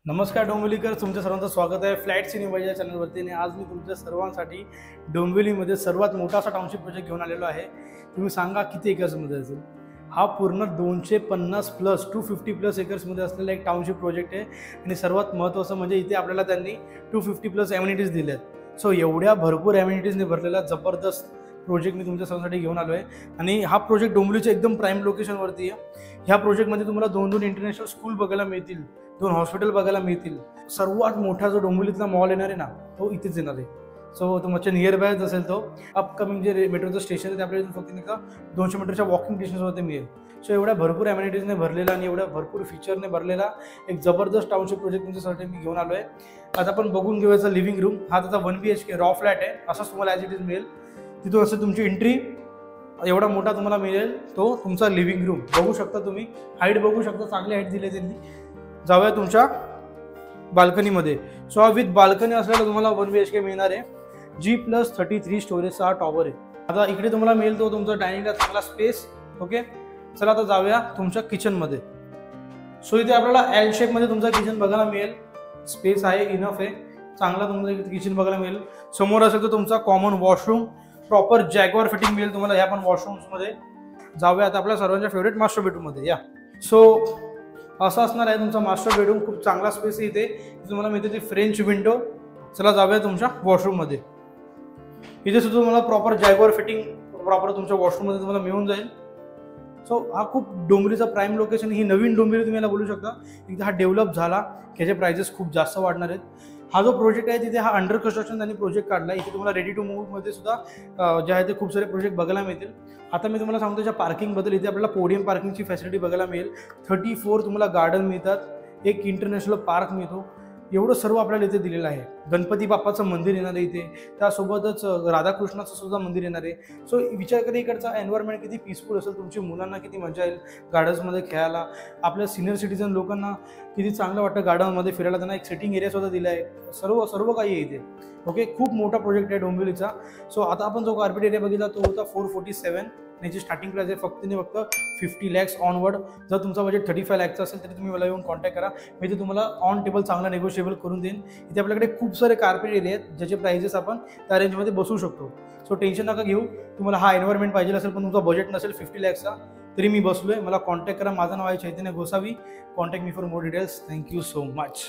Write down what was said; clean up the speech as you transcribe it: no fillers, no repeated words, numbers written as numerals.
नमस्कार डोंबिवलीकर, तुमच्या सर्वांचं स्वागत आहे फ्लॅट सिनेमा या चॅनलवरती. आणि आज मी तुमच्या सर्वांसाठी डोंबिवलीमध्ये सर्वात मोठा असा टाउनशिप प्रोजेक्ट घेऊन आलेलो आहे. तुम्ही सांगा किती एकर्समध्ये असेल? हा पूर्ण 250 प्लस 250 प्लस एकर्समध्ये असलेला एक टाउनशिप प्रोजेक्ट आहे. आणि सर्वात महत्त्वाचं म्हणजे इथे आपल्याला त्यांनी 250 प्लस ॲम्युनिटीज दिल्या आहेत. सो एवढ्या भरपूर ॲम्युनिटीजने भरलेला जबरदस्त प्रोजेक्ट मी तुमच्या सर्वांसाठी घेऊन आलो आहे. आणि हा प्रोजेक्ट डोंबिवलीच्या एकदम प्राईम लोकेशनवरती आहे. ह्या प्रोजेक्टमध्ये तुम्हाला 2 इंटरनॅशनल स्कूल बघायला मिळतील, 2 हॉस्पिटल बघायला मिळतील. सर्वात मोठा जो डोंबिवलीतला मॉल येणार आहे ना, तो इथेच येणार आहे. सो तुमच्या नियर बायच असेल तो अपकमिंग जे मेट्रोचं स्टेशन आहे ते आपल्याला फक्त नाही का 200 मीटरच्या वॉकिंग डिस्टन्सवरती मिळेल. सो एवढ्या भरपूर ॲम्युनिटीजने भरलेला आणि एवढ्या भरपूर फीचरने भरलेला एक जबरदस्त टाउनशिप प्रोजेक्ट तुमच्यासाठी मी घेऊन आलो आहे. आता आपण बघून घेऊयाचा लिव्हिंग रूम. हा त्याचा 1 BHK रॉ फ्लॅट आहे. असाच तुम्हाला ॲज इट इज मिळेल. तिथून असं तुमची एंट्री एवढा मोठा तुम्हाला मिळेल. तो तुमचा लिव्हिंग रूम बघू शकता तुम्ही. हाईट बघू शकता, चांगली हाईट दिली त्यांनी. जाऊया तुमच्या बाल्कनीमध्ये. सो हा विथ बाल्कनी असलेला तुम्हाला 1 BHK मिळणार आहे. G+33 स्टोरेजचा हा टॉवर आहे. आता इकडे तुम्हाला मिळेल तो तुमचा डायनिंगला चांगला स्पेस. ओके, चला आता जाऊया तुमच्या किचनमध्ये. सो इथे आपल्याला एल शेपमध्ये तुमचा किचन बघायला मिळेल. स्पेस आहे, इनफ आहे, चांगला तुमचं किचन बघायला मिळेल. समोर असेल तर तुमचा common washroom, proper Jaguar fitting मिळेल तुम्हाला ह्या पण वॉशरूम्समध्ये. जाऊया आता आपल्या सर्वांच्या फेवरेट मास्टर बेडरूममध्ये. या सो असा असणार आहे तुमचा मास्टर बेडरूम. खूप चांगला स्पेस आहे इथे. तुम्हाला मिळते ती फ्रेंच विंडो. चला जाऊया तुमच्या वॉशरूममध्ये. इथे सुद्धा तुम्हाला प्रॉपर जॅग्वार फिटिंग प्रॉपर तुमच्या वॉशरूममध्ये तुम्हाला मिळून जाईल. सो हा खूप डोंबिवलीचा प्राईम लोकेशन. ही नवीन डोंबिवली तुम्ही याला बोलू शकता. एकदा हा डेव्हलप झाला की याचे प्राइजेस खूप जास्त वाढणार आहेत. हा जो प्रोजेक्ट आहे तिथे हा अंडर कन्स्ट्रक्शन त्यांनी प्रोजेक्ट काढला. इथे तुम्हाला रेडी टू मूव्हमध्ये सुद्धा जे आहे ते खूप सारे प्रोजेक्ट बघायला मिळतील. आता मी तुम्हाला सांगतो ज्या पार्किंगबद्दल. इथे आपल्याला पोडियम पार्किंगची फॅसिलिटी बघायला मिळेल. 34 तुम्हाला गार्डन मिळतात. एक इंटरनॅशनल पार्क मिळतो. एवढं सर्व आपल्याला इथे दिलेलं आहे. गणपती बाप्पाचं मंदिर येणार आहे इथे. त्यासोबतच राधाकृष्णाचं सुद्धा मंदिर येणार आहे. सो विचार करा इकडचा एन्व्हायरमेंट किती पीसफुल असेल. तुमची मुलांना किती मजा येईल गार्डन्समध्ये खेळायला. आपल्या सिनियर सिटीजन लोकांना किती चांगलं वाटतं गार्डनमध्ये फिरायला. त्यांना एक सिटिंग एरिया सुद्धा दिला आहे. सर्व काही आहे इथे. ओके, खूप मोठा प्रोजेक्ट आहे डोंबिवलीचा. सो आता आपण जो कार्पेट एरिया बघितला तो होता 447. याची स्टार्टिंग प्राइस आहे फक्त 50 lakhs ऑनवर्ड. जर तुमचा बजेट 35 lakhचा असेल तरी तुम्ही मला येऊन कॉन्टॅक्ट करा. मी ते तुम्हाला ऑन टेबल चांगला नेगोशिएबल करून देईन. इथे आपल्याकडे खूप सारे कार्पेट एरिया आहेत ज्याचे प्राइजेस आपण त्या रेंजमध्ये बसू शकतो. सो टेन्शन नका घेऊ. तुम्हाला हा एन्व्हायरमेंट पाहिजे असेल पण तुमचा बजेट नसेल 50 lakhचा तरी मी बसलोय. मला कॉन्टॅक्ट करा. माझं नाव आहे Chaitanya Gosavi. Contact me for more details. Thank you so much.